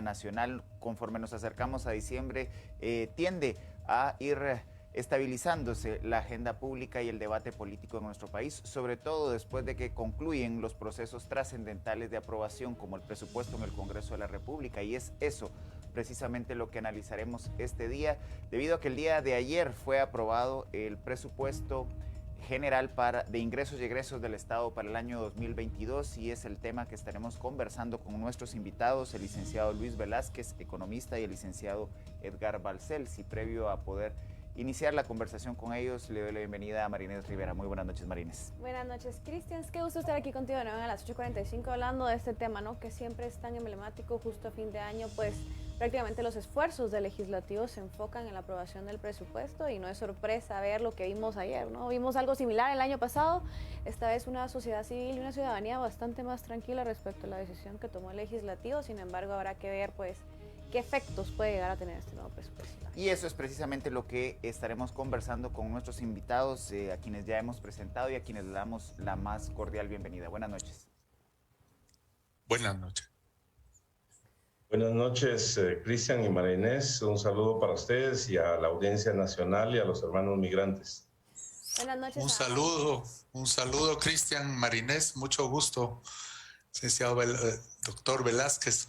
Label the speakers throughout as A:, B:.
A: nacional, conforme nos acercamos a diciembre, tiende a ir estabilizándose la agenda pública y el debate político en nuestro país, sobre todo después de que concluyen los procesos trascendentales de aprobación como el presupuesto en el Congreso de la República, y es eso precisamente lo que analizaremos este día, debido a que el día de ayer fue aprobado el presupuesto general de ingresos y egresos del Estado para el año 2022, y es el tema que estaremos conversando con nuestros invitados, el licenciado Luis Velázquez, economista, y el licenciado Edgar Balcells. Y previo a poder iniciar la conversación con ellos, le doy la bienvenida a Marinés Rivera. Muy buenas noches, Marinés.
B: Buenas noches, Cristian. Qué gusto estar aquí contigo de nuevo a las 8:45 hablando de este tema, ¿no? Que siempre es tan emblemático justo a fin de año, pues prácticamente los esfuerzos del legislativo se enfocan en la aprobación del presupuesto, y no es sorpresa ver lo que vimos ayer, ¿no? Vimos algo similar el año pasado, esta vez una sociedad civil y una ciudadanía bastante más tranquila respecto a la decisión que tomó el legislativo. Sin embargo, habrá que ver pues qué efectos puede llegar a tener este nuevo presupuesto.
A: Y eso es precisamente lo que estaremos conversando con nuestros invitados, a quienes ya hemos presentado y a quienes le damos la más cordial bienvenida. Buenas noches.
C: Buenas noches.
D: Buenas noches, Cristian y María Inés. Un saludo para ustedes y a la audiencia nacional y a los hermanos migrantes.
B: Buenas noches.
C: Un saludo, Cristian, María Inés, mucho gusto. Licenciado doctor Velázquez.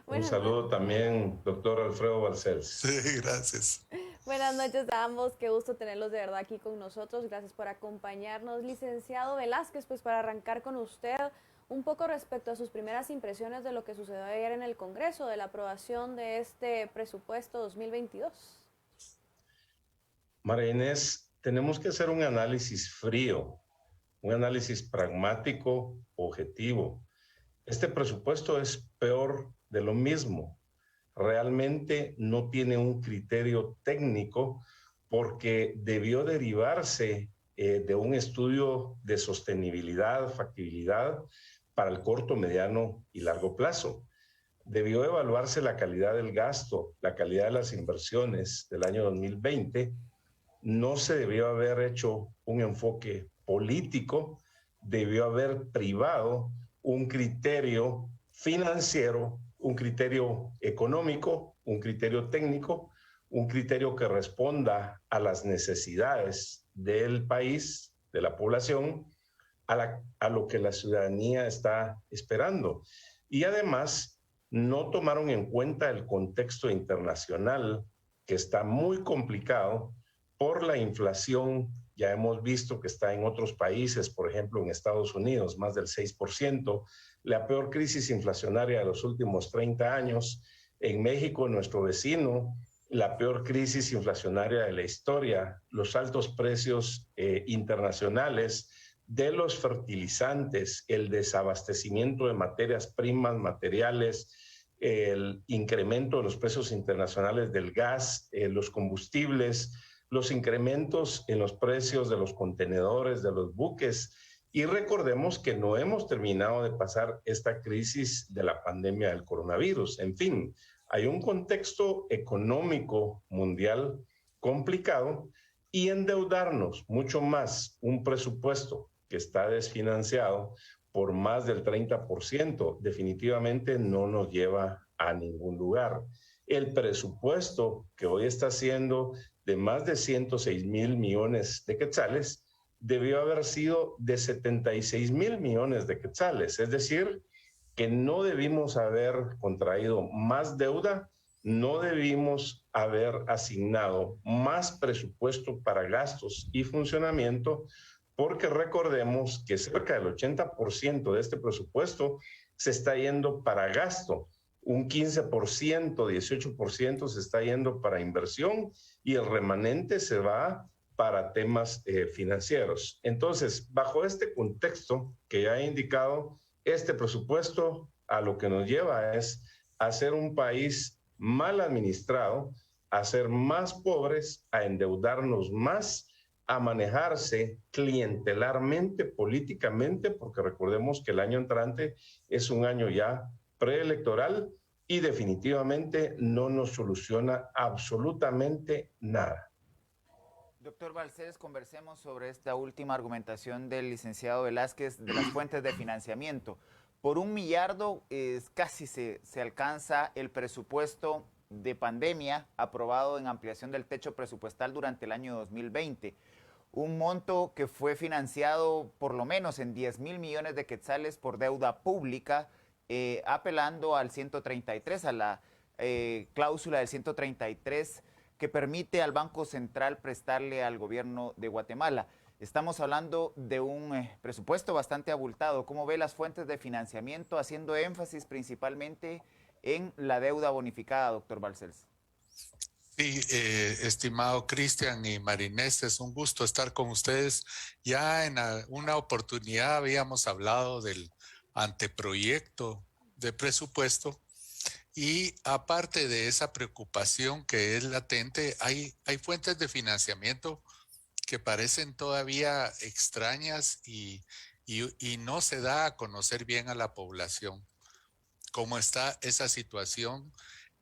D: Un saludo también, doctor Alfredo Balcells.
C: Sí, gracias.
B: Buenas noches a ambos, qué gusto tenerlos de verdad aquí con nosotros. Gracias por acompañarnos. Licenciado Velázquez, pues para arrancar con usted, un poco respecto a sus primeras impresiones de lo que sucedió ayer en el Congreso, de la aprobación de este presupuesto 2022.
D: María Inés, tenemos que hacer un análisis frío, un análisis pragmático, objetivo. Este presupuesto es peor de lo mismo. Realmente no tiene un criterio técnico porque debió derivarse de un estudio de sostenibilidad, factibilidad para el corto, mediano y largo plazo. Debió evaluarse la calidad del gasto, la calidad de las inversiones del año 2020. No se debió haber hecho un enfoque político, debió haber privado un criterio financiero, un criterio económico, un criterio técnico, un criterio que responda a las necesidades del país, de la población, a lo que la ciudadanía está esperando. Y además, no tomaron en cuenta el contexto internacional, que está muy complicado por la inflación. Ya hemos visto que está en otros países, por ejemplo en Estados Unidos, más del 6%, la peor crisis inflacionaria de los últimos 30 años. En México, nuestro vecino, la peor crisis inflacionaria de la historia, los altos precios internacionales de los fertilizantes, el desabastecimiento de materias primas, materiales, el incremento de los precios internacionales del gas, los combustibles, los incrementos en los precios de los contenedores, de los buques. Y recordemos que no hemos terminado de pasar esta crisis de la pandemia del coronavirus. En fin, hay un contexto económico mundial complicado, y endeudarnos mucho más, un presupuesto que está desfinanciado por más del 30%, definitivamente no nos lleva a ningún lugar. El presupuesto que hoy está haciendo de más de 106,000 millones de quetzales debió haber sido de 76,000 millones de quetzales, es decir, que no debimos haber contraído más deuda, no debimos haber asignado más presupuesto para gastos y funcionamiento, porque recordemos que cerca del 80% de este presupuesto se está yendo para gasto, un 15%, 18% se está yendo para inversión, y el remanente se va para temas financieros. Entonces, bajo este contexto que ya he indicado, este presupuesto a lo que nos lleva es a ser un país mal administrado, a ser más pobres, a endeudarnos más, a manejarse clientelarmente, políticamente, porque recordemos que el año entrante es un año ya preelectoral y definitivamente no nos soluciona absolutamente nada.
A: Doctor Balcells, conversemos sobre esta última argumentación del licenciado Velázquez de las fuentes de financiamiento, Por 1 millardo casi se alcanza el presupuesto de pandemia aprobado en ampliación del techo presupuestal durante el año 2020. Un monto que fue financiado por lo menos en 10.000 millones de quetzales por deuda pública, apelando al 133, a la cláusula del 133 que permite al Banco Central prestarle al gobierno de Guatemala. Estamos hablando de un presupuesto bastante abultado. ¿Cómo ve las fuentes de financiamiento, haciendo énfasis principalmente en la deuda bonificada, doctor Balcells?
C: Sí, estimado Cristian y Marinés, es un gusto estar con ustedes. Ya en una oportunidad habíamos hablado del anteproyecto de presupuesto y aparte de esa preocupación que es latente, hay fuentes de financiamiento que parecen todavía extrañas y no se da a conocer bien a la población cómo está esa situación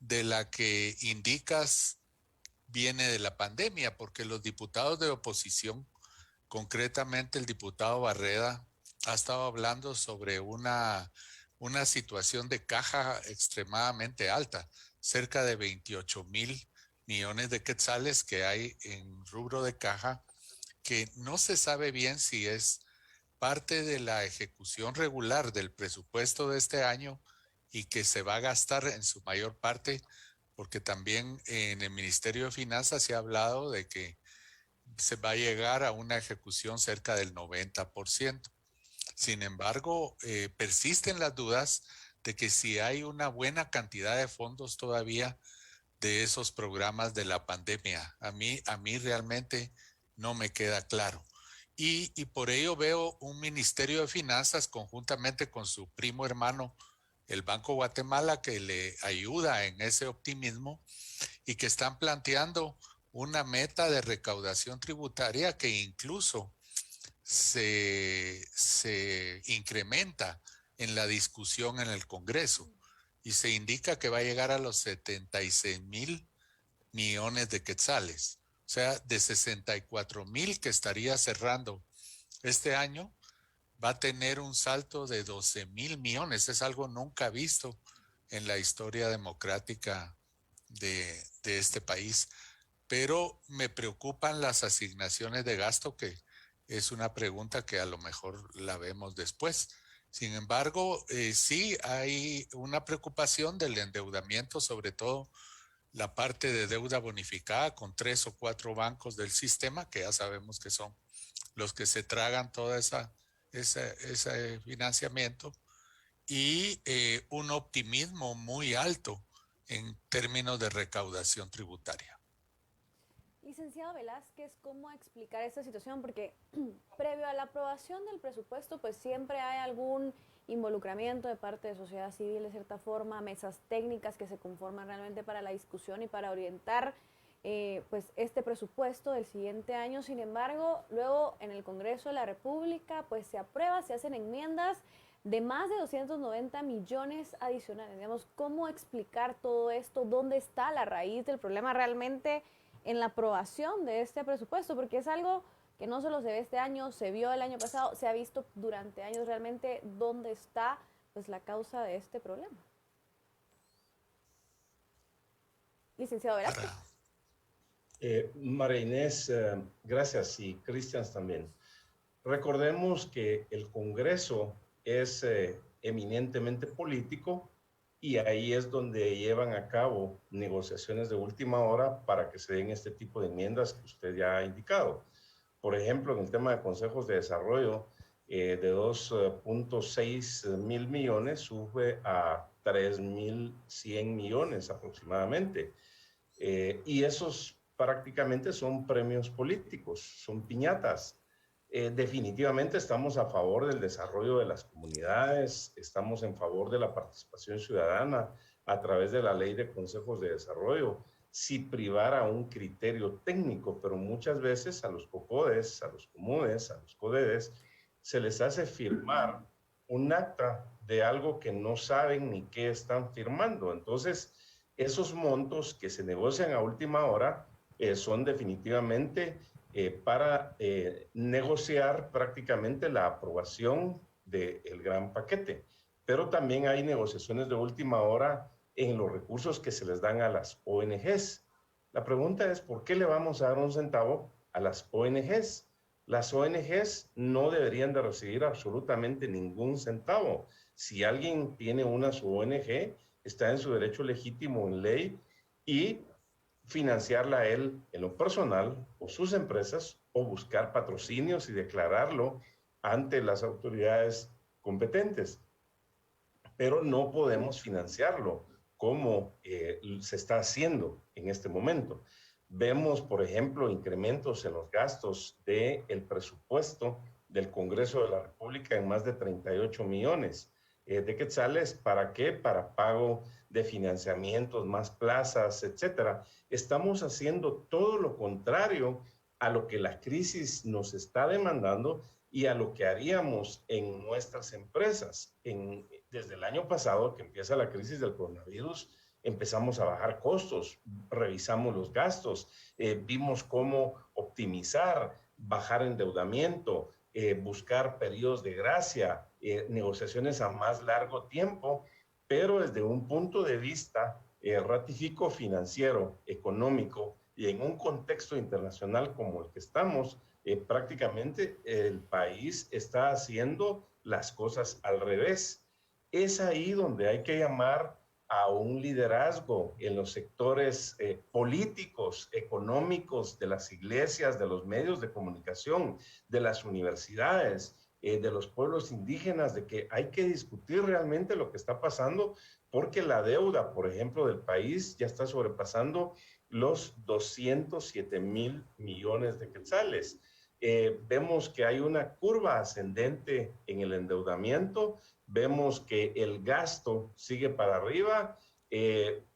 C: de la que indicas viene de la pandemia, porque los diputados de oposición, concretamente el diputado Barreda, ha estado hablando sobre una situación de caja extremadamente alta, cerca de 28,000 millones de quetzales que hay en rubro de caja, que no se sabe bien si es parte de la ejecución regular del presupuesto de este año y que se va a gastar en su mayor parte, porque también en el Ministerio de Finanzas se ha hablado de que se va a llegar a una ejecución cerca del 90%. Sin embargo, persisten las dudas de que si hay una buena cantidad de fondos todavía de esos programas de la pandemia. A mí realmente no me queda claro. Y por ello veo un Ministerio de Finanzas conjuntamente con su primo hermano, el Banco Guatemala, que le ayuda en ese optimismo y que están planteando una meta de recaudación tributaria que incluso se incrementa en la discusión en el Congreso y se indica que va a llegar a los 76,000 millones de quetzales. O sea, de 64,000 que estaría cerrando este año, va a tener un salto de 12,000 millones. Es algo nunca visto en la historia democrática de este país. Pero me preocupan las asignaciones de gasto, que es una pregunta que a lo mejor la vemos después. Sin embargo, sí hay una preocupación del endeudamiento, sobre todo la parte de deuda bonificada con 3 o 4 bancos del sistema, que ya sabemos que son los que se tragan todo ese financiamiento, y un optimismo muy alto en términos de recaudación tributaria.
B: Licenciado Velázquez, ¿cómo explicar esta situación? Porque previo a la aprobación del presupuesto, pues siempre hay algún involucramiento de parte de sociedad civil, de cierta forma, mesas técnicas que se conforman realmente para la discusión y para orientar pues este presupuesto del siguiente año. Sin embargo, luego en el Congreso de la República pues se aprueba, se hacen enmiendas de más de 290 millones adicionales. Digamos, ¿cómo explicar todo esto? ¿Dónde está la raíz del problema realmente en la aprobación de este presupuesto? Porque es algo que no solo se ve este año, se vio el año pasado, se ha visto durante años. Realmente, ¿dónde está pues la causa de este problema? Licenciado Velázquez.
D: María Inés, gracias, y Cristian también. Recordemos que el Congreso es eminentemente político y ahí es donde llevan a cabo negociaciones de última hora para que se den este tipo de enmiendas que usted ya ha indicado. Por ejemplo, en el tema de consejos de desarrollo, de 2.6 mil millones sube a 3.100 millones aproximadamente. Y esos prácticamente son premios políticos, son piñatas. Definitivamente estamos a favor del desarrollo de las comunidades, estamos en favor de la participación ciudadana a través de la ley de consejos de desarrollo, si privara un criterio técnico, pero muchas veces a los COCODES, a los comunes, a los CODEDES, se les hace firmar un acta de algo que no saben ni qué están firmando. Entonces, esos montos que se negocian a última hora son definitivamente para negociar prácticamente la aprobación del gran paquete. pero también hay negociaciones de última hora en los recursos que se les dan a las ONGs. La pregunta es, ¿por qué le vamos a dar un centavo a las ONGs? Las ONGs no deberían de recibir absolutamente ningún centavo. Si alguien tiene una su ONG, está en su derecho legítimo en ley y financiarla a él en lo personal o sus empresas o buscar patrocinios y declararlo ante las autoridades competentes. Pero no podemos financiarlo como se está haciendo en este momento. Vemos, por ejemplo, incrementos en los gastos del presupuesto del Congreso de la República en más de 38 millones de quetzales. ¿Para qué? Para pago de financiamientos, más plazas, etcétera. Estamos haciendo todo lo contrario a lo que la crisis nos está demandando y a lo que haríamos en nuestras empresas. Desde el año pasado, que empieza la crisis del coronavirus, empezamos a bajar costos, revisamos los gastos, vimos cómo optimizar, bajar endeudamiento, buscar periodos de gracia, negociaciones a más largo tiempo, pero desde un punto de vista ratifico financiero, económico, y en un contexto internacional como el que estamos, prácticamente el país está haciendo las cosas al revés. Es ahí donde hay que llamar a un liderazgo en los sectores políticos, económicos, de las iglesias, de los medios de comunicación, de las universidades, de los pueblos indígenas, de que hay que discutir realmente lo que está pasando, porque la deuda, por ejemplo, del país ya está sobrepasando los 207,000 millones de quetzales. Vemos que hay una curva ascendente en el endeudamiento, vemos que el gasto sigue para arriba,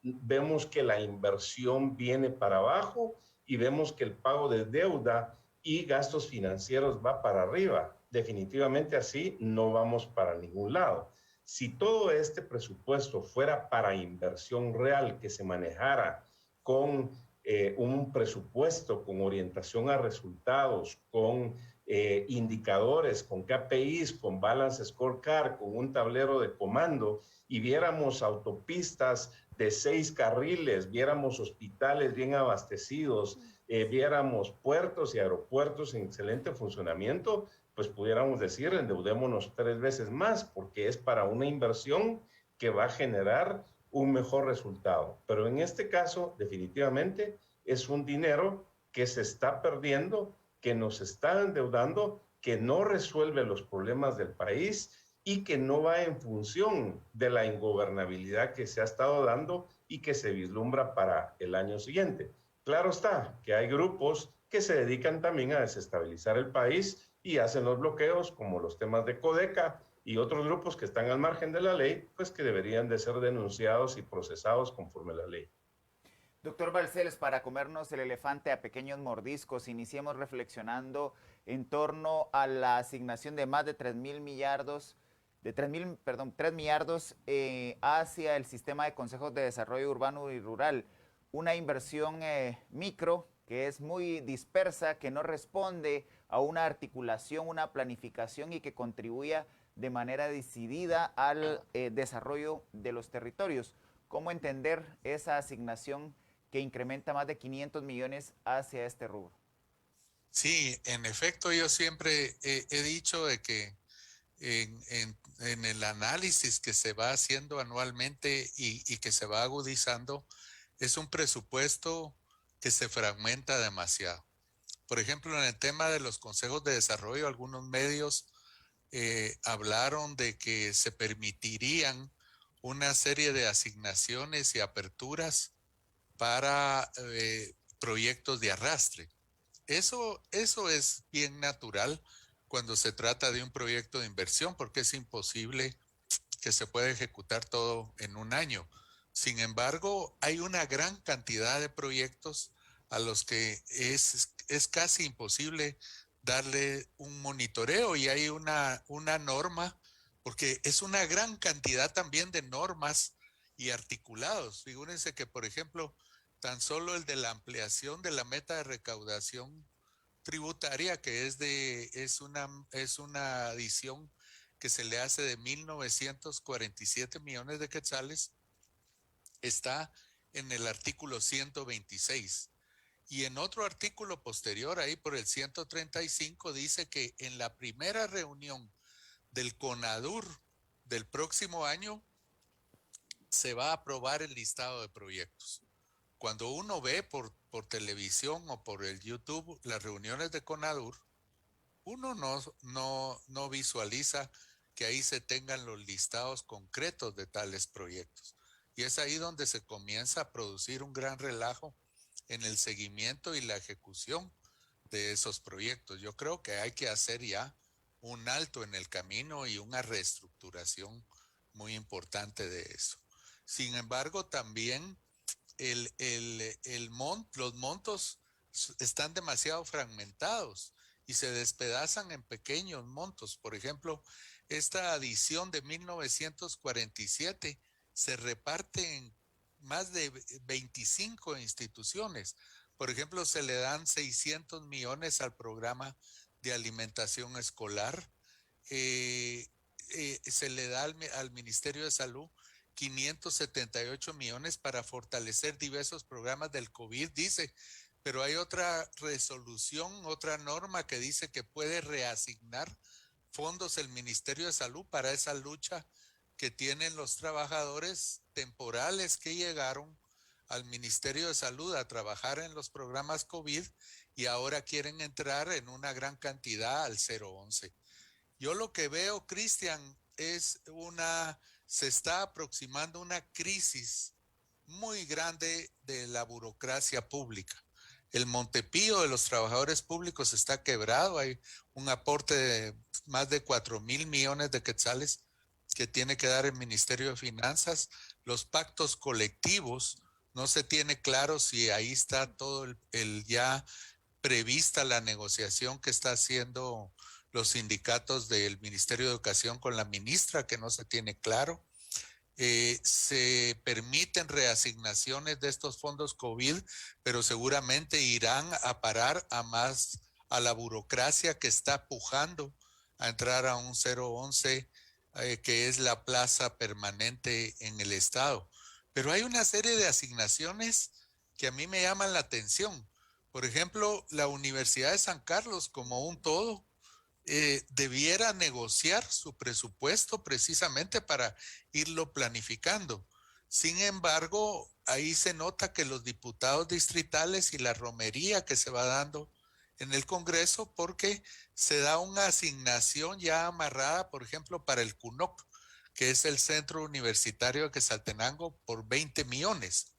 D: vemos que la inversión viene para abajo y vemos que el pago de deuda y gastos financieros va para arriba. Definitivamente así no vamos para ningún lado. Si todo este presupuesto fuera para inversión real que se manejara con un presupuesto con orientación a resultados, con indicadores, con KPIs, con balance scorecard, con un tablero de comando, y viéramos autopistas de 6 carriles, viéramos hospitales bien abastecidos, viéramos puertos y aeropuertos en excelente funcionamiento, pues pudiéramos decir, endeudémonos 3 veces más, porque es para una inversión que va a generar un mejor resultado. Pero en este caso, definitivamente, es un dinero que se está perdiendo, que nos está endeudando, que no resuelve los problemas del país y que no va en función de la ingobernabilidad que se ha estado dando y que se vislumbra para el año siguiente. Claro está que hay grupos que se dedican también a desestabilizar el país y hacen los bloqueos, como los temas de Codeca, y otros grupos que están al margen de la ley, pues que deberían de ser denunciados y procesados conforme a la ley.
A: Doctor Balcells, para comernos el elefante a pequeños mordiscos, iniciemos reflexionando en torno a la asignación de más de 3 millardos hacia el sistema de consejos de desarrollo urbano y rural. Una inversión micro que es muy dispersa, que no responde a una articulación, una planificación y que contribuya de manera decidida al desarrollo de los territorios. ¿Cómo entender esa asignación que incrementa más de 500 millones hacia este rubro?
C: Sí, en efecto, yo siempre he dicho de que en el análisis que se va haciendo anualmente y que se va agudizando, es un presupuesto que se fragmenta demasiado. Por ejemplo, en el tema de los consejos de desarrollo, algunos medios hablaron de que se permitirían una serie de asignaciones y aperturas para proyectos de arrastre. Eso es bien natural cuando se trata de un proyecto de inversión, porque es imposible que se pueda ejecutar todo en un año. Sin embargo, hay una gran cantidad de proyectos a los que es casi imposible darle un monitoreo, y hay una norma, porque es una gran cantidad también de normas y articulados. Figúrense que, por ejemplo, tan solo el de la ampliación de la meta de recaudación tributaria, que es una adición que se le hace de 1.947 millones de quetzales está en el artículo 126. Y en otro artículo posterior, ahí por el 135, dice que en la primera reunión del CONADUR del próximo año se va a aprobar el listado de proyectos. Cuando uno ve por televisión o por el YouTube las reuniones de CONADUR, uno no visualiza que ahí se tengan los listados concretos de tales proyectos. Y es ahí donde se comienza a producir un gran relajo en el seguimiento y la ejecución de esos proyectos. Yo creo que hay que hacer ya un alto en el camino y una reestructuración muy importante de eso. Sin embargo, también los montos están demasiado fragmentados y se despedazan en pequeños montos. Por ejemplo, esta adición de 1947 se reparte en más de 25 instituciones. Por ejemplo, se le dan 600 millones al programa de alimentación escolar. Se le da al Ministerio de Salud 578 millones para fortalecer diversos programas del COVID, dice, pero hay otra resolución, otra norma que dice que puede reasignar fondos el Ministerio de Salud para esa lucha que tienen los trabajadores temporales que llegaron al Ministerio de Salud a trabajar en los programas COVID y ahora quieren entrar en una gran cantidad al 011. Yo lo que veo, Cristian, se está aproximando una crisis muy grande de la burocracia pública. El Montepío de los trabajadores públicos está quebrado, hay un aporte de más de 4,000 millones de quetzales que tiene que dar el Ministerio de Finanzas. Los pactos colectivos, no se tiene claro si ahí está todo el ya prevista la negociación que está haciendo los sindicatos del Ministerio de Educación con la ministra, que no se tiene claro. Se permiten reasignaciones de estos fondos COVID, pero seguramente irán a parar a la burocracia que está pujando a entrar a un 011, que es la plaza permanente en el Estado. Pero hay una serie de asignaciones que a mí me llaman la atención. Por ejemplo, la Universidad de San Carlos como un todo debiera negociar su presupuesto precisamente para irlo planificando. Sin embargo, ahí se nota que los diputados distritales y la romería que se va dando en el Congreso, porque se da una asignación ya amarrada, por ejemplo, para el CUNOC, que es el Centro Universitario de Quetzaltenango, por 20 millones.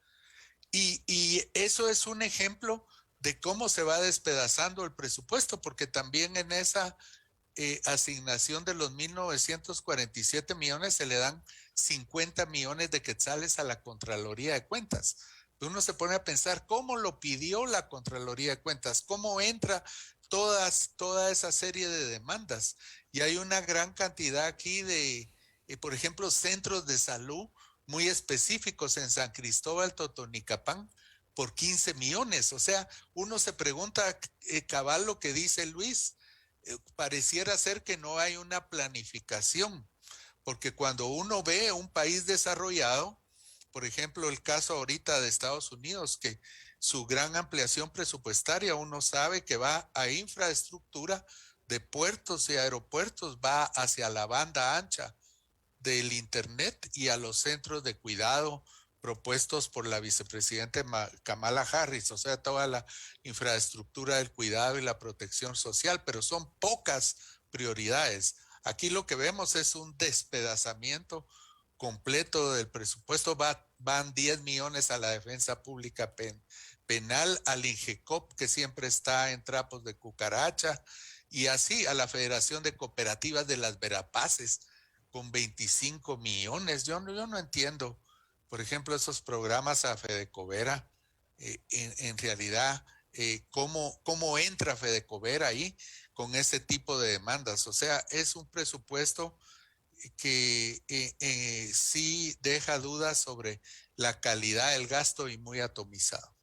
C: Y eso es un ejemplo de cómo se va despedazando el presupuesto, porque también en esa asignación de los 1.947 millones se le dan 50 millones de quetzales a la Contraloría de Cuentas. Uno se pone a pensar cómo lo pidió la Contraloría de Cuentas, cómo entra toda esa serie de demandas. Y hay una gran cantidad aquí de, por ejemplo, centros de salud muy específicos en San Cristóbal, Totonicapán, por 15 millones. O sea, uno se pregunta, cabal lo que dice Luis, pareciera ser que no hay una planificación, porque cuando uno ve un país desarrollado, por ejemplo, el caso ahorita de Estados Unidos, que su gran ampliación presupuestaria, uno sabe que va a infraestructura de puertos y aeropuertos, va hacia la banda ancha del Internet y a los centros de cuidado propuestos por la vicepresidenta Kamala Harris, o sea, toda la infraestructura del cuidado y la protección social, pero son pocas prioridades. Aquí lo que vemos es un despedazamiento completo del presupuesto. Van 10 millones a la defensa pública penal, al INGECOP, que siempre está en trapos de cucaracha, y así a la Federación de Cooperativas de las Verapaces, con 25 millones. Yo no entiendo, por ejemplo, esos programas a Fedecovera, en realidad, cómo entra Fedecovera ahí con ese tipo de demandas. O sea, es un presupuesto que sí deja dudas sobre la calidad del gasto y muy atomizado.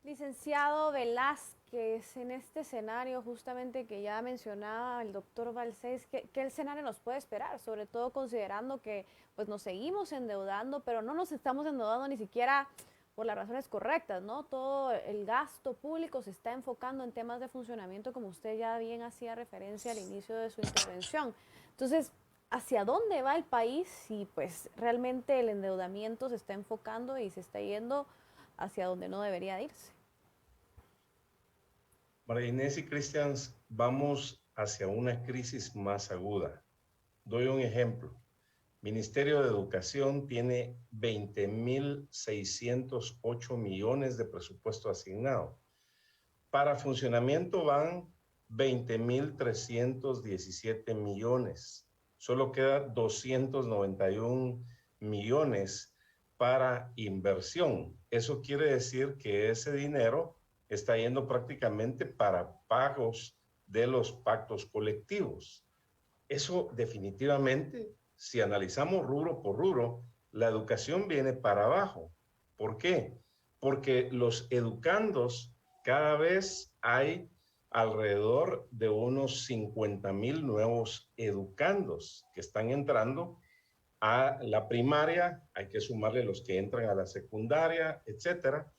B: Licenciado Velázquez, que es en este escenario justamente que ya mencionaba el doctor Balcells, ¿qué escenario nos puede esperar? Sobre todo considerando que pues nos seguimos endeudando, pero no nos estamos endeudando ni siquiera por las razones correctas, ¿no? Todo el gasto público se está enfocando en temas de funcionamiento, como usted ya bien hacía referencia al inicio de su intervención. Entonces, ¿hacia dónde va el país si pues realmente el endeudamiento se está enfocando y se está yendo hacia donde no debería irse?
D: María Inés y Cristian, vamos hacia una crisis más aguda. Doy un ejemplo. Ministerio de Educación tiene 20.608 millones de presupuesto asignado. Para funcionamiento van 20.317 millones. Solo queda 291 millones para inversión. Eso quiere decir que ese dinero está yendo prácticamente para pagos de los pactos colectivos. Eso definitivamente, si analizamos rubro por rubro, la educación viene para abajo. ¿Por qué? Porque los educandos, cada vez hay alrededor de unos 50,000 nuevos educandos que están entrando a la primaria, hay que sumarle los que entran a la secundaria, etcétera.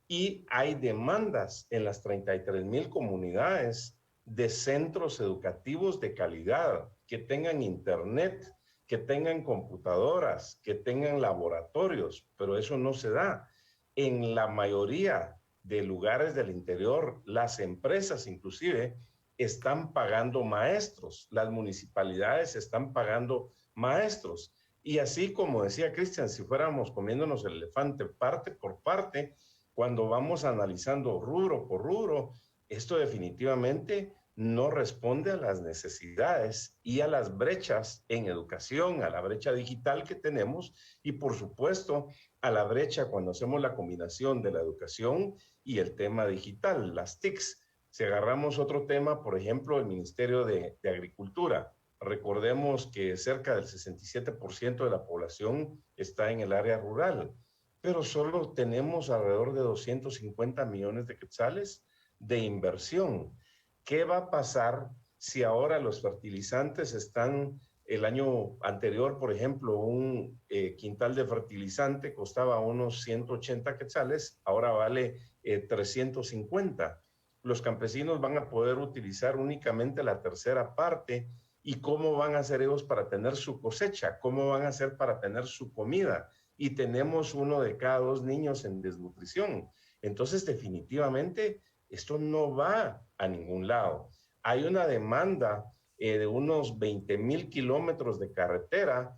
D: Y hay demandas en las 33,000 comunidades de centros educativos de calidad, que tengan internet, que tengan computadoras, que tengan laboratorios, pero eso no se da. En la mayoría de lugares del interior, las empresas inclusive están pagando maestros, las municipalidades están pagando maestros. Y así como decía Cristian, si fuéramos comiéndonos el elefante parte por parte, cuando vamos analizando rubro por rubro, esto definitivamente no responde a las necesidades y a las brechas en educación, a la brecha digital que tenemos y por supuesto a la brecha cuando hacemos la combinación de la educación y el tema digital, las TICs. Si agarramos otro tema, por ejemplo, el Ministerio de Agricultura, recordemos que cerca del 67% de la población está en el área rural, pero solo tenemos alrededor de 250 millones de quetzales de inversión. ¿Qué va a pasar si ahora los fertilizantes están, el año anterior, por ejemplo, un quintal de fertilizante costaba unos 180 quetzales, ahora vale 350? Los campesinos van a poder utilizar únicamente la tercera parte. ¿Y cómo van a hacer ellos para tener su cosecha? ¿Cómo van a hacer para tener su comida? Y tenemos 1 de cada 2 niños en desnutrición. Entonces, definitivamente, esto no va a ningún lado. Hay una demanda de unos 20,000 kilómetros de carretera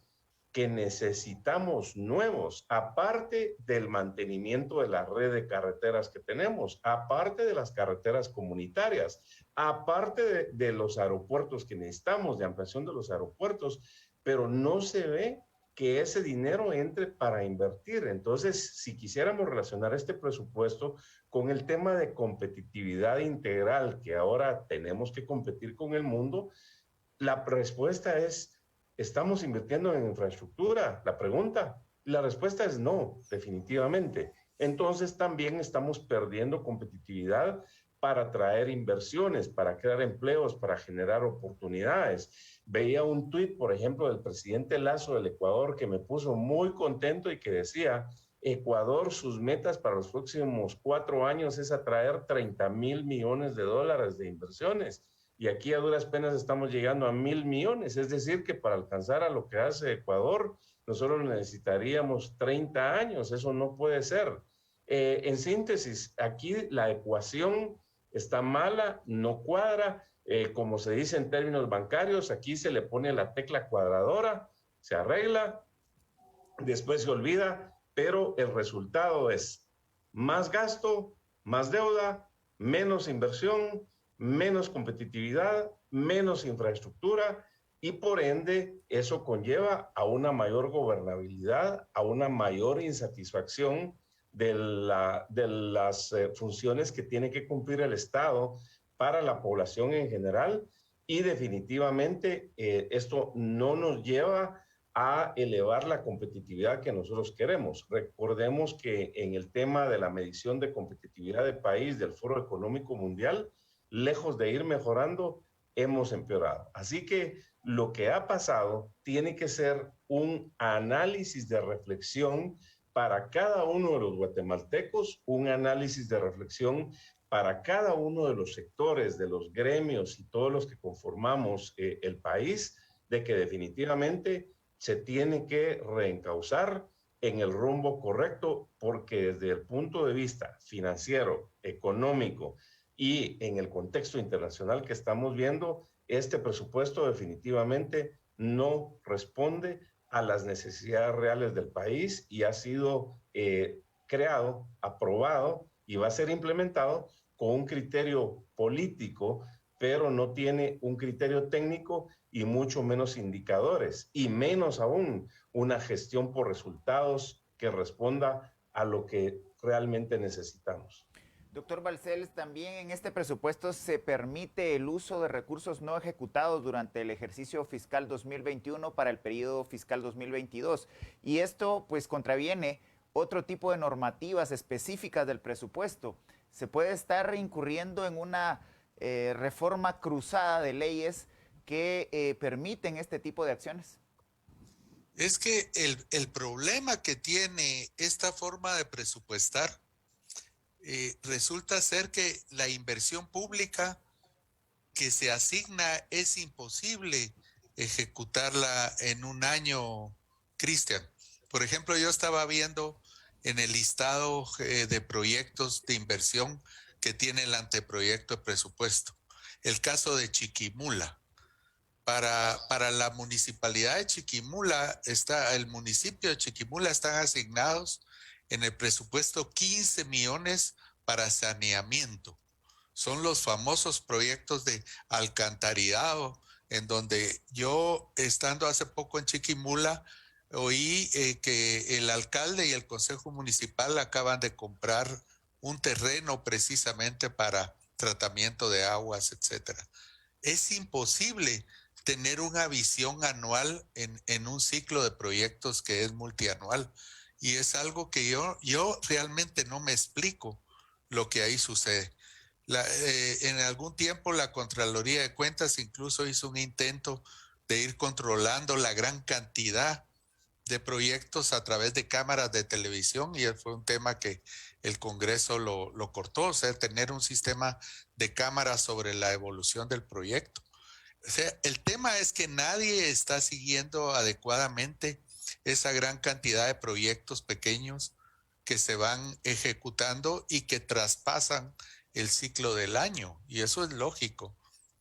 D: que necesitamos nuevos, aparte del mantenimiento de la red de carreteras que tenemos, aparte de las carreteras comunitarias, aparte de los aeropuertos que necesitamos, de ampliación de los aeropuertos, pero no se ve que ese dinero entre para invertir. Entonces, si quisiéramos relacionar este presupuesto con el tema de competitividad integral, que ahora tenemos que competir con el mundo, la respuesta es, ¿estamos invirtiendo en infraestructura? La respuesta es no, definitivamente. Entonces también estamos perdiendo competitividad para atraer inversiones, para crear empleos, para generar oportunidades. Veía un tuit, por ejemplo, del presidente Lasso del Ecuador que me puso muy contento y que decía, Ecuador, sus metas para los próximos 4 años es atraer 30,000 millones de dólares de inversiones. Y aquí a duras penas estamos llegando a 1,000 millones. Es decir, que para alcanzar a lo que hace Ecuador, nosotros necesitaríamos 30 años. Eso no puede ser. En síntesis, aquí la ecuación está mala, no cuadra. Como se dice en términos bancarios, aquí se le pone la tecla cuadradora, se arregla, después se olvida, pero el resultado es más gasto, más deuda, menos inversión, menos competitividad, menos infraestructura y por ende eso conlleva a una mayor gobernabilidad, a una mayor insatisfacción de las funciones que tiene que cumplir el Estado para la población en general y definitivamente esto no nos lleva a elevar la competitividad que nosotros queremos. Recordemos que en el tema de la medición de competitividad de país del Foro Económico Mundial, lejos de ir mejorando, hemos empeorado. Así que lo que ha pasado tiene que ser un análisis de reflexión para cada uno de los guatemaltecos, un análisis de reflexión para cada uno de los sectores, de los gremios y todos los que conformamos el país, de que definitivamente se tiene que reencauzar en el rumbo correcto, porque desde el punto de vista financiero, económico y en el contexto internacional que estamos viendo, este presupuesto definitivamente no responde a las necesidades reales del país y ha sido creado, aprobado y va a ser implementado con un criterio político, pero no tiene un criterio técnico y mucho menos indicadores, y menos aún una gestión por resultados que responda a lo que realmente necesitamos.
A: Doctor Balcells, también en este presupuesto se permite el uso de recursos no ejecutados durante el ejercicio fiscal 2021 para el periodo fiscal 2022. Y esto pues contraviene otro tipo de normativas específicas del presupuesto. Se puede estar incurriendo en una reforma cruzada de leyes que permiten este tipo de acciones.
C: Es que el problema que tiene esta forma de presupuestar resulta ser que la inversión pública que se asigna es imposible ejecutarla en un año, Cristian. Por ejemplo, yo estaba viendo en el listado de proyectos de inversión que tiene el anteproyecto de presupuesto, el caso de Chiquimula. Para la municipalidad de Chiquimula, el municipio de Chiquimula están asignados en el presupuesto 15 millones para saneamiento. Son los famosos proyectos de alcantarillado, en donde yo, estando hace poco en Chiquimula, oí que el alcalde y el consejo municipal acaban de comprar un terreno precisamente para tratamiento de aguas, etcétera. Es imposible tener una visión anual en un ciclo de proyectos que es multianual. Y es algo que yo realmente no me explico lo que ahí sucede. En algún tiempo la Contraloría de Cuentas incluso hizo un intento de ir controlando la gran cantidad de proyectos a través de cámaras de televisión, y fue un tema que el Congreso lo cortó, o sea, tener un sistema de cámaras sobre la evolución del proyecto. O sea, el tema es que nadie está siguiendo adecuadamente esa gran cantidad de proyectos pequeños que se van ejecutando y que traspasan el ciclo del año, y eso es lógico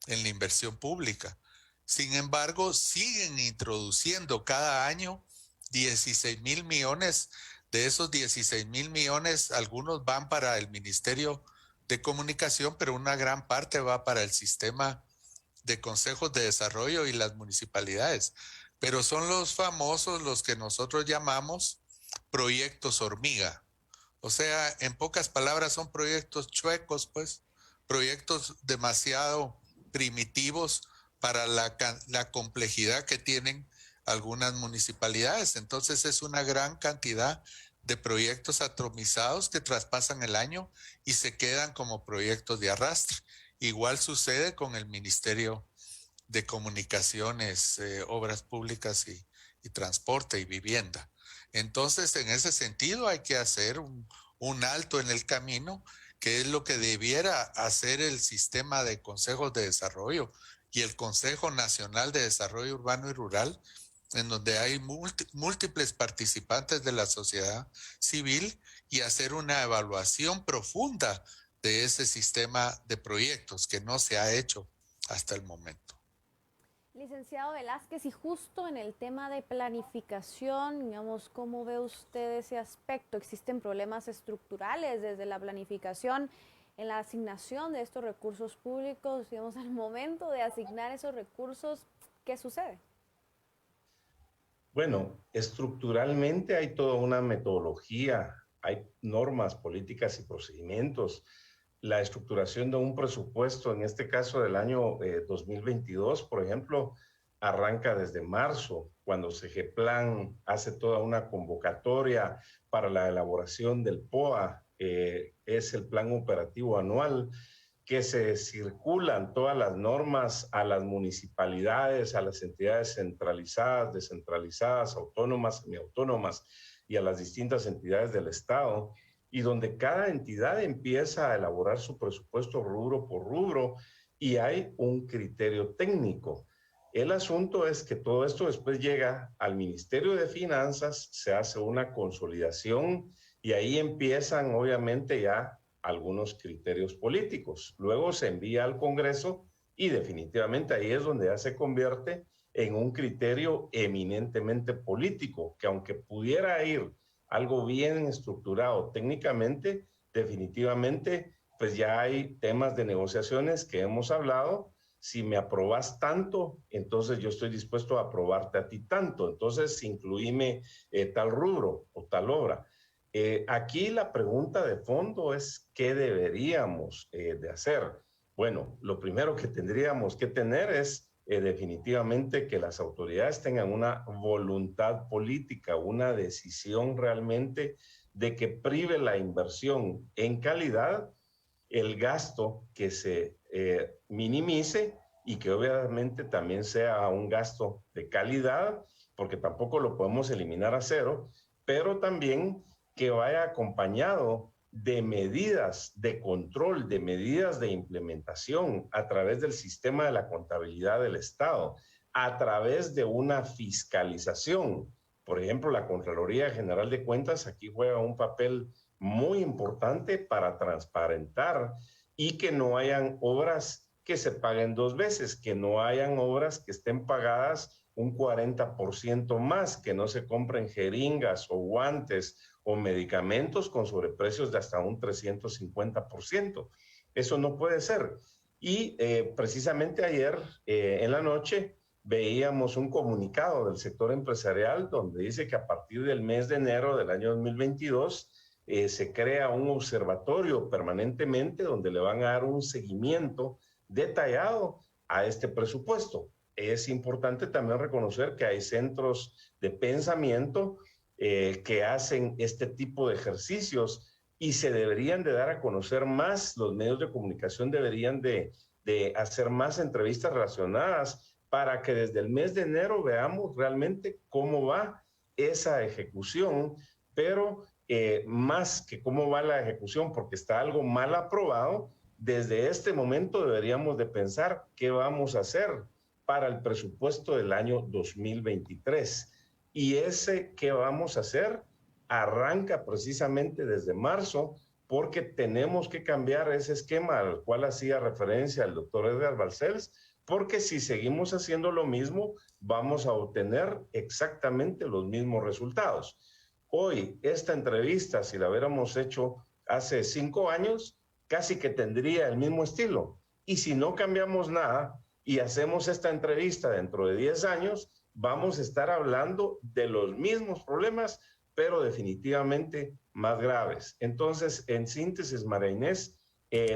C: en la inversión pública. Sin embargo, siguen introduciendo cada año 16,000 millones. De esos 16,000 millones, algunos van para el Ministerio de Comunicación, pero una gran parte va para el sistema de consejos de desarrollo y las municipalidades. Pero son los famosos, los que nosotros llamamos proyectos hormiga. O sea, en pocas palabras, son proyectos chuecos, pues, proyectos demasiado primitivos para la complejidad que tienen algunas municipalidades. Entonces es una gran cantidad de proyectos atomizados que traspasan el año y se quedan como proyectos de arrastre. Igual sucede con el Ministerio de Comunicaciones, Obras Públicas y Transporte y Vivienda. Entonces, en ese sentido hay que hacer un alto en el camino, que es lo que debiera hacer el sistema de consejos de desarrollo y el Consejo Nacional de Desarrollo Urbano y Rural, en donde hay múltiples participantes de la sociedad civil, y hacer una evaluación profunda de ese sistema de proyectos que no se ha hecho hasta el momento.
B: Licenciado Velázquez, y justo en el tema de planificación, digamos, ¿cómo ve usted ese aspecto? ¿Existen problemas estructurales desde la planificación en la asignación de estos recursos públicos? Digamos, al momento de asignar esos recursos, ¿qué sucede?
D: Bueno, estructuralmente hay toda una metodología, hay normas, políticas y procedimientos. La estructuración de un presupuesto, en este caso del año 2022, por ejemplo, arranca desde marzo, cuando Segeplan hace toda una convocatoria para la elaboración del POA, es el plan operativo anual, que se circulan todas las normas a las municipalidades, a las entidades centralizadas, descentralizadas, autónomas, semiautónomas y a las distintas entidades del Estado, y donde cada entidad empieza a elaborar su presupuesto rubro por rubro y hay un criterio técnico. El asunto es que todo esto después llega al Ministerio de Finanzas, se hace una consolidación y ahí empiezan obviamente ya algunos criterios políticos. Luego se envía al Congreso y definitivamente ahí es donde ya se convierte en un criterio eminentemente político, que aunque pudiera ir algo bien estructurado técnicamente, definitivamente pues ya hay temas de negociaciones que hemos hablado. Si me aprobas tanto, entonces yo estoy dispuesto a aprobarte a ti tanto. Entonces, incluíme tal rubro o tal obra. Aquí la pregunta de fondo es ¿qué deberíamos de hacer? Bueno, lo primero que tendríamos que tener es definitivamente que las autoridades tengan una voluntad política, una decisión realmente de que prive la inversión en calidad, el gasto que se minimice y que obviamente también sea un gasto de calidad, porque tampoco lo podemos eliminar a cero, pero también que vaya acompañado de medidas de control, de medidas de implementación a través del sistema de la contabilidad del Estado, a través de una fiscalización. Por ejemplo, la Contraloría General de Cuentas aquí juega un papel muy importante para transparentar y que no hayan obras que se paguen dos veces, que no hayan obras que estén pagadas un 40% más, que no se compren jeringas o guantes o medicamentos con sobreprecios de hasta un 350%. Eso no puede ser. Y precisamente ayer en la noche veíamos un comunicado del sector empresarial donde dice que a partir del mes de enero del año 2022 se crea un observatorio permanentemente donde le van a dar un seguimiento detallado a este presupuesto. Es importante también reconocer que hay centros de pensamiento que hacen este tipo de ejercicios y se deberían de dar a conocer más, los medios de comunicación deberían de hacer más entrevistas relacionadas para que desde el mes de enero veamos realmente cómo va esa ejecución, pero más que cómo va la ejecución, porque está algo mal aprobado, desde este momento deberíamos de pensar qué vamos a hacer para el presupuesto del año 2023. Y ese qué vamos a hacer arranca precisamente desde marzo, porque tenemos que cambiar ese esquema al cual hacía referencia el doctor Edgar Balcells, porque si seguimos haciendo lo mismo, vamos a obtener exactamente los mismos resultados. Hoy, esta entrevista, si la hubiéramos hecho hace 5 años, casi que tendría el mismo estilo. Y si no cambiamos nada y hacemos esta entrevista dentro de 10 años, vamos a estar hablando de los mismos problemas, pero definitivamente más graves. Entonces, en síntesis, María Inés,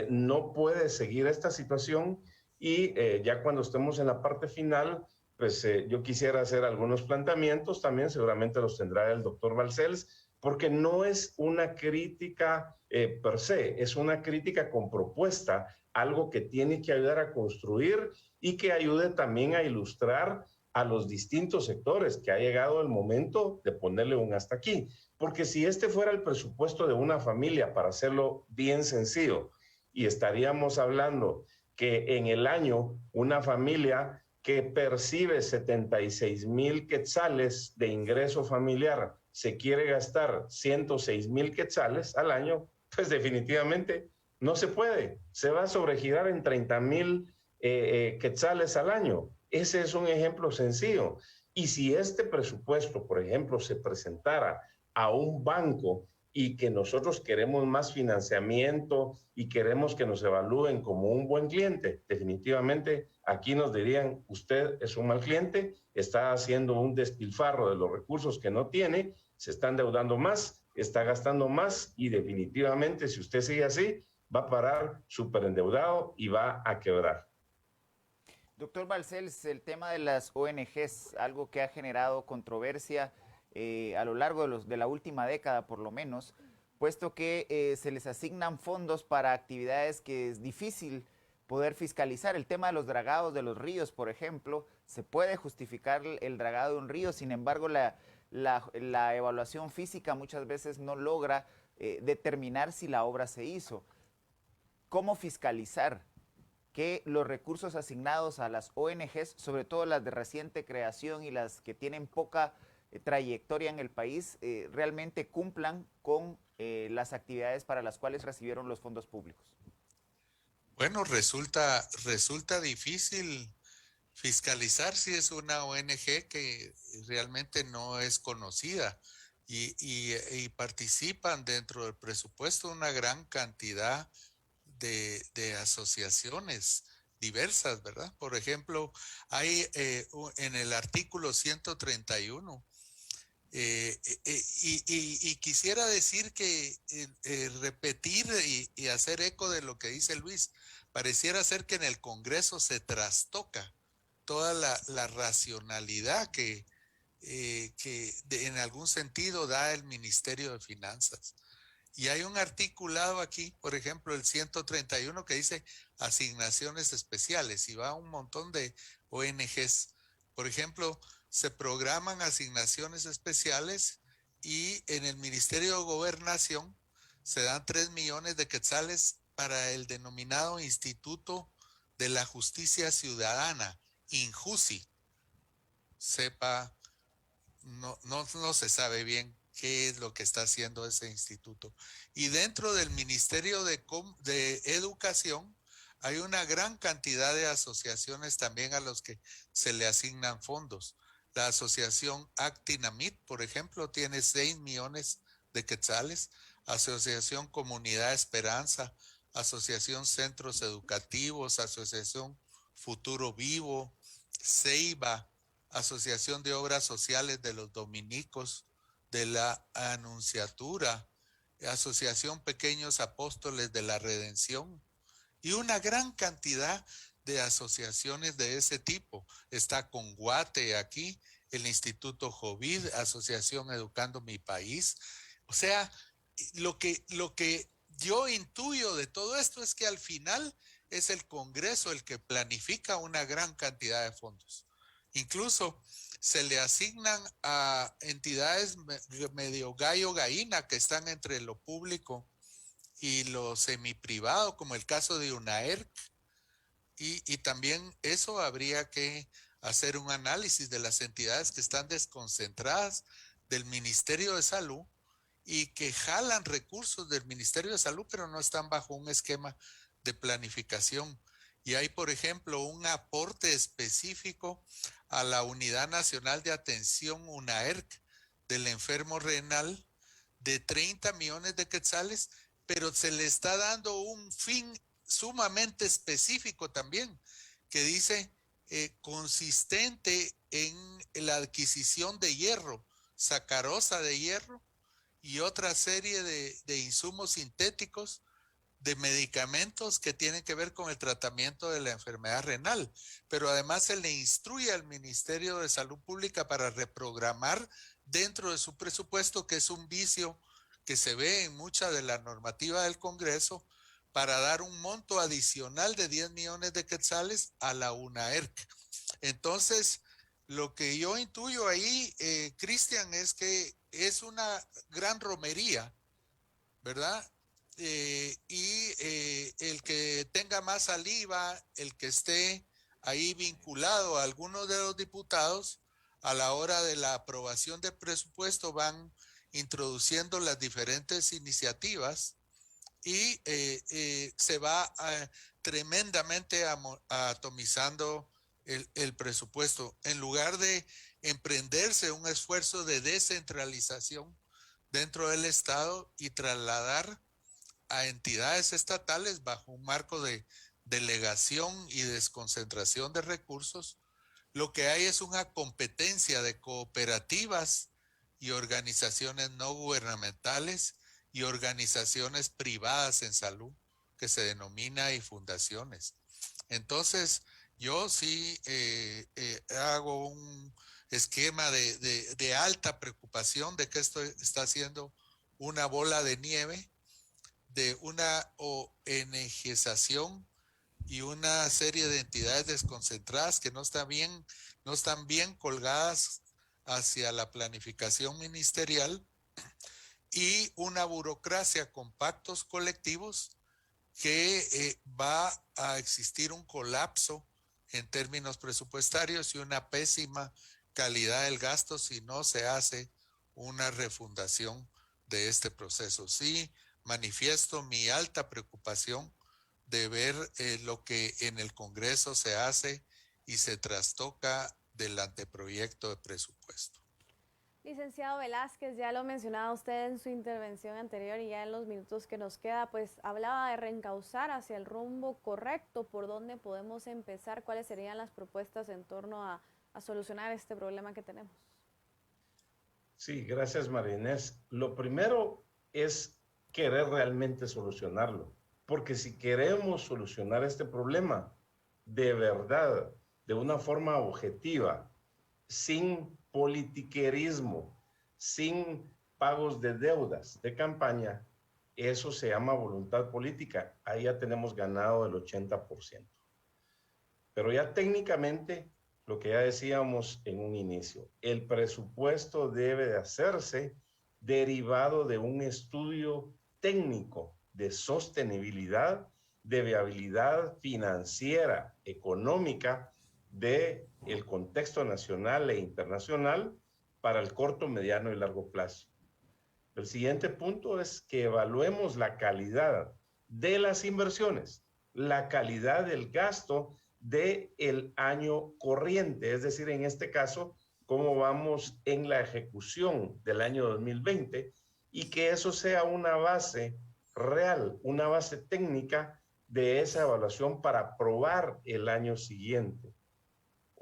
D: no puede seguir esta situación y ya cuando estemos en la parte final, pues yo quisiera hacer algunos planteamientos también, seguramente los tendrá el doctor Balcells, porque no es una crítica per se, es una crítica con propuesta, algo que tiene que ayudar a construir y que ayude también a ilustrar a los distintos sectores, que ha llegado el momento de ponerle un hasta aquí. Porque si este fuera el presupuesto de una familia, para hacerlo bien sencillo, y estaríamos hablando que en el año una familia que percibe 76,000 quetzales de ingreso familiar se quiere gastar 106,000 quetzales al año, pues definitivamente no se puede. Se va a sobregirar en 30,000 quetzales al año. Ese es un ejemplo sencillo. Y si este presupuesto, por ejemplo, se presentara a un banco y que nosotros queremos más financiamiento y queremos que nos evalúen como un buen cliente, definitivamente aquí nos dirían, usted es un mal cliente, está haciendo un despilfarro de los recursos que no tiene, se está endeudando más, está gastando más y definitivamente si usted sigue así, va a parar súper endeudado y va a quebrar.
A: Doctor Balcells, el tema de las ONGs, algo que ha generado controversia a lo largo de la última década por lo menos, puesto que se les asignan fondos para actividades que es difícil poder fiscalizar. El tema de los dragados de los ríos, por ejemplo, se puede justificar el dragado de un río, sin embargo la evaluación física muchas veces no logra determinar si la obra se hizo. ¿Cómo fiscalizar que los recursos asignados a las ONGs, sobre todo las de reciente creación y las que tienen poca trayectoria en el país, realmente cumplan con las actividades para las cuales recibieron los fondos públicos?
C: Bueno, resulta difícil fiscalizar si es una ONG que realmente no es conocida y participan dentro del presupuesto una gran cantidad de asociaciones diversas, ¿verdad? Por ejemplo, hay en el artículo 131, y quisiera decir que repetir y hacer eco de lo que dice Luis, pareciera ser que en el Congreso se trastoca toda la racionalidad que en algún sentido da el Ministerio de Finanzas. Y hay un articulado aquí, por ejemplo, el 131, que dice asignaciones especiales y va a un montón de ONGs. Por ejemplo, se programan asignaciones especiales y en el Ministerio de Gobernación se dan 3 millones de quetzales para el denominado Instituto de la Justicia Ciudadana, INJUCI. Sepa, no se sabe bien qué es lo que está haciendo ese instituto. Y dentro del Ministerio de Educación hay una gran cantidad de asociaciones también a los que se le asignan fondos. La asociación Actinamit, por ejemplo, tiene 6 millones de quetzales. Asociación Comunidad Esperanza, Asociación Centros Educativos, Asociación Futuro Vivo, Ceiba, Asociación de Obras Sociales de los Dominicos, de la Anunciatura, Asociación Pequeños Apóstoles de la Redención y una gran cantidad de asociaciones de ese tipo. Está Conguate aquí, el Instituto Jovid, Asociación Educando Mi País. O sea, lo que yo intuyo de todo esto es que al final es el Congreso el que planifica una gran cantidad de fondos. Incluso se le asignan a entidades medio gallo-gallina que están entre lo público y lo semiprivado, como el caso de UNAERC, y también eso habría que hacer un análisis de las entidades que están desconcentradas del Ministerio de Salud y que jalan recursos del Ministerio de Salud, pero no están bajo un esquema de planificación. Y hay, por ejemplo, un aporte específico a la Unidad Nacional de Atención, UNAERC, del enfermo renal de 30 millones de quetzales, pero se le está dando un fin sumamente específico también, que dice consistente en la adquisición de hierro, sacarosa de hierro y otra serie de insumos sintéticos, de medicamentos que tienen que ver con el tratamiento de la enfermedad renal, pero además se le instruye al Ministerio de Salud Pública para reprogramar dentro de su presupuesto, que es un vicio que se ve en mucha de la normativa del Congreso, para dar un monto adicional de 10 millones de quetzales a la UNAERC. Entonces, lo que yo intuyo ahí, Cristian, es que es una gran romería, ¿verdad? El que tenga más saliva, el que esté ahí vinculado a algunos de los diputados, a la hora de la aprobación del presupuesto van introduciendo las diferentes iniciativas y se va tremendamente atomizando el presupuesto. En lugar de emprenderse un esfuerzo de descentralización dentro del Estado y trasladar a entidades estatales bajo un marco de delegación y desconcentración de recursos, lo que hay es una competencia de cooperativas y organizaciones no gubernamentales y organizaciones privadas en salud, que se denomina y fundaciones. Entonces, Yo sí hago un esquema de alta preocupación de que esto está haciendo una bola de nieve, de una ONGización y una serie de entidades desconcentradas que no están bien colgadas hacia la planificación ministerial, y una burocracia con pactos colectivos que va a existir un colapso en términos presupuestarios y una pésima calidad del gasto si no se hace una refundación de este proceso. Sí, manifiesto mi alta preocupación de ver lo que en el Congreso se hace y se trastoca del anteproyecto de presupuesto.
B: Licenciado Velázquez, ya lo mencionaba usted en su intervención anterior y ya en los minutos que nos queda, pues hablaba de reencauzar hacia el rumbo correcto, por dónde podemos empezar, cuáles serían las propuestas en torno a solucionar este problema que tenemos.
D: Sí, gracias, María Inés. Lo primero es querer realmente solucionarlo, porque si queremos solucionar este problema de verdad, de una forma objetiva, sin politiquerismo, sin pagos de deudas de campaña, eso se llama voluntad política. Ahí ya tenemos ganado el 80%. Pero ya técnicamente, lo que ya decíamos en un inicio, el presupuesto debe de hacerse derivado de un estudio técnico de sostenibilidad, de viabilidad financiera, económica, del contexto nacional e internacional para el corto, mediano y largo plazo. El siguiente punto es que evaluemos la calidad de las inversiones, la calidad del gasto del año corriente, es decir, en este caso, cómo vamos en la ejecución del año 2020 y que eso sea una base real, una base técnica de esa evaluación para aprobar el año siguiente.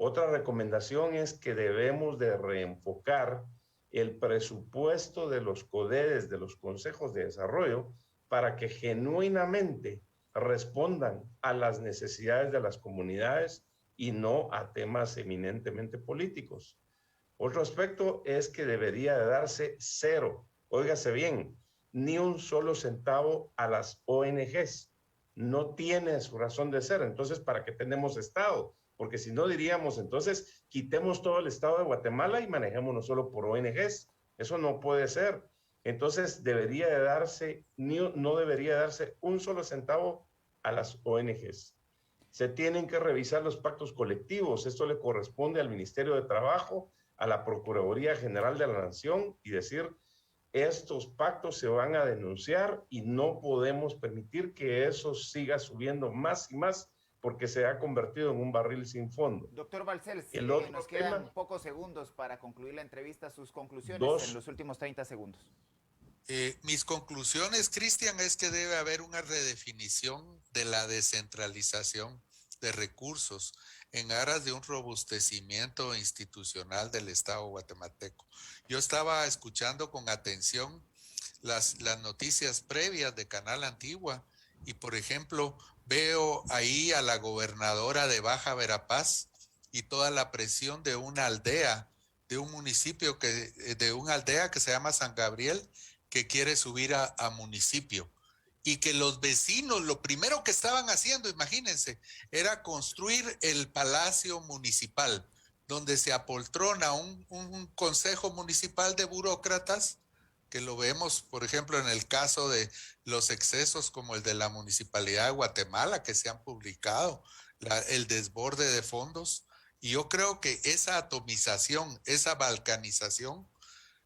D: Otra recomendación es que debemos de reenfocar el presupuesto de los CODEDES, de los consejos de desarrollo, para que genuinamente respondan a las necesidades de las comunidades y no a temas eminentemente políticos. Otro aspecto es que debería de darse cero, óigase bien, ni un solo centavo a las ONGs. No tiene su razón de ser. Entonces, ¿para qué tenemos Estado? Porque si no diríamos, entonces, quitemos todo el Estado de Guatemala y manejémonos solo por ONGs. Eso no puede ser. Entonces, no debería darse un solo centavo a las ONGs. Se tienen que revisar los pactos colectivos. Esto le corresponde al Ministerio de Trabajo, a la Procuraduría General de la Nación y decir, estos pactos se van a denunciar y no podemos permitir que eso siga subiendo más y más porque se ha convertido en un barril sin fondo.
A: Doctor Balcells, nos quedan pocos segundos para concluir la entrevista. Sus conclusiones en los últimos 30 segundos.
C: Mis conclusiones, Cristian, es que debe haber una redefinición de la descentralización de recursos en aras de un robustecimiento institucional del Estado guatemalteco. Yo estaba escuchando con atención las noticias previas de Canal Antigua y, por ejemplo, veo ahí a la gobernadora de Baja Verapaz y toda la presión de una aldea, de un municipio, de una aldea que se llama San Gabriel, que quiere subir a municipio. Y que los vecinos, lo primero que estaban haciendo, imagínense, era construir el palacio municipal, donde se apoltrona un consejo municipal de burócratas, que lo vemos, por ejemplo, en el caso de los excesos como el de la Municipalidad de Guatemala, que se han publicado, el desborde de fondos. Y yo creo que esa atomización, esa balcanización,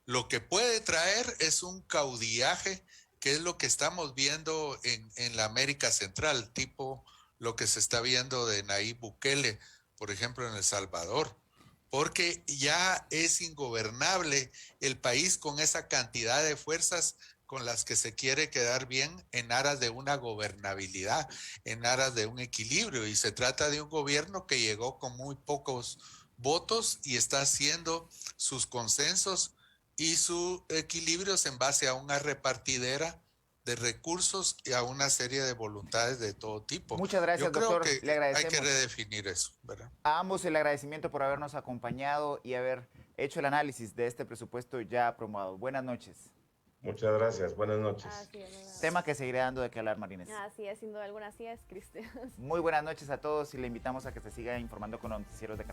C: lo que puede traer es un caudillaje, que es lo que estamos viendo en la América Central, tipo lo que se está viendo de Nayib Bukele, por ejemplo, en El Salvador, porque ya es ingobernable el país con esa cantidad de fuerzas con las que se quiere quedar bien en aras de una gobernabilidad, en aras de un equilibrio, y se trata de un gobierno que llegó con muy pocos votos y está haciendo sus consensos y sus equilibrios en base a una repartidera de recursos y a una serie de voluntades de todo tipo.
A: Muchas gracias,
C: Yo creo
A: doctor.
C: que
A: Le agradecemos.
C: hay que redefinir eso, ¿verdad?
A: A ambos el agradecimiento por habernos acompañado y haber hecho el análisis de este presupuesto ya aprobado. Buenas noches.
D: Muchas gracias. Buenas noches.
B: Así es,
A: Tema que seguirá dando de qué hablar, Marínez.
B: así es, sin duda alguna, así es, Cristian.
A: Muy buenas noches a todos y le invitamos a que se siga informando con los noticieros de Canal